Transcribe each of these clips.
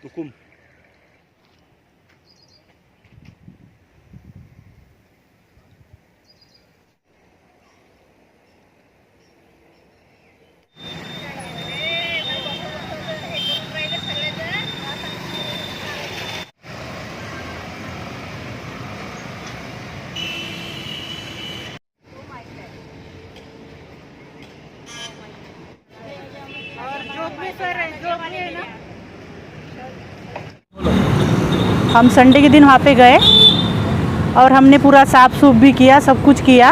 हुकुम। हम संडे के दिन वहाँ पे गए और हमने पूरा साफ सूफ भी किया, सब कुछ किया।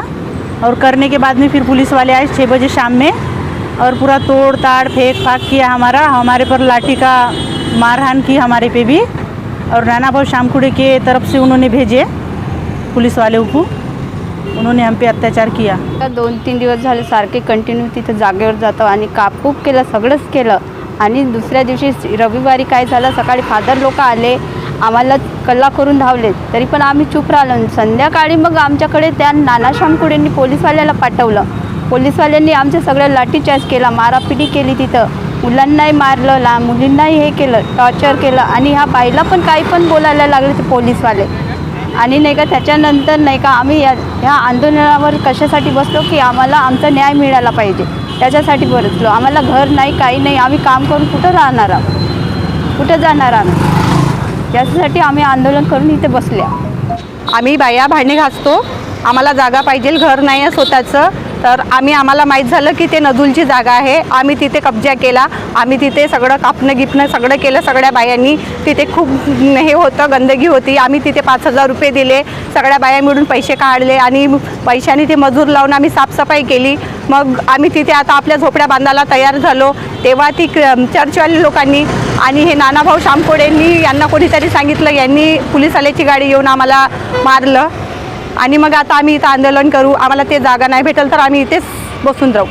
और करने के बाद में फिर पुलिस वाले आए 6 बजे शाम में और पूरा तोड़ ताड़ फेंक फाक किया हमारे पर लाठी का मारहान की हमारे पे भी। और नाना भाऊ शामकुड़े के तरफ से उन्होंने भेजे पुलिस वाले को, उन्होंने हम पे अत्याचार किया। 2-3 दिवस झाले सारखे कंटिन्यू तिथं जागेवर जातो आणि कापकूप केलं, सगळंच केलं। आणि दुसऱ्या दिवशी रविवारी काय झालं, सकाळी फादर लोक आले, आम्हाला कल्ला करून धावले, तरी पण आम्ही चूप राहिलो। संध्याकाळी मग आमच्याकडे त्या नाना शामकुडेंनी पोलीसवाल्याला पाठवलं। पोलीसवाल्यांनी आमच्या सगळ्या लाठीचार्ज केला, मारापिटी केली, तिथं मुलांनाही मारलं, मुलींनाही हे केलं, टॉर्चर केलं। आणि ह्या बाईला पण काही पण बोलायला लागले ते पोलीसवाले। आणि नाही का त्याच्यानंतर नाही का आम्ही ह्या आंदोलनावर कशासाठी बसलो की आम्हाला आमचा न्याय मिळाला पाहिजे, त्याच्यासाठी बसलो। आम्हाला घर नाही, काही नाही, आम्ही काम करून कुठं राहणार आहोत, कुठं जाणार आम्ही, यासाठी आम्ही आंदोलन करून इथे बसल्या। आम्ही बाया भांडे घासतो, आम्हाला जागा पाहिजे, घर नाही आहे स्वतःचं। तर आम्हाला माहीत झालं की ते नदुलची जागा आहे, आम्ही तिथे कब्जा केला, आम्ही तिथे सगळं कापणं गिपणं सगळं केलं सगळ्या बायांनी। तिथे खूप हे होतं, गंदगी होती। आम्ही तिथे 5000 रुपये दिले, सगळ्या बाया मिळून पैसे काढले आणि पैशाने ते मजूर लावून आम्ही साफसफाई केली। मग आम्ही तिथे आता आपल्या झोपड्या बांधायला तयार झालो, तेव्हा ती चर्चवाल्या लोकांनी आणि हे नानाभाऊ शामकुडेंनी यांना कोणीतरी सांगितलं, यांनी पोलीसवाल्याची गाडी येऊन आम्हाला मारलं। आणि मग आता आम्ही इथं आंदोलन करू, आम्हाला ते जागा नाही भेटेल तर आम्ही इथेच बसून राहू।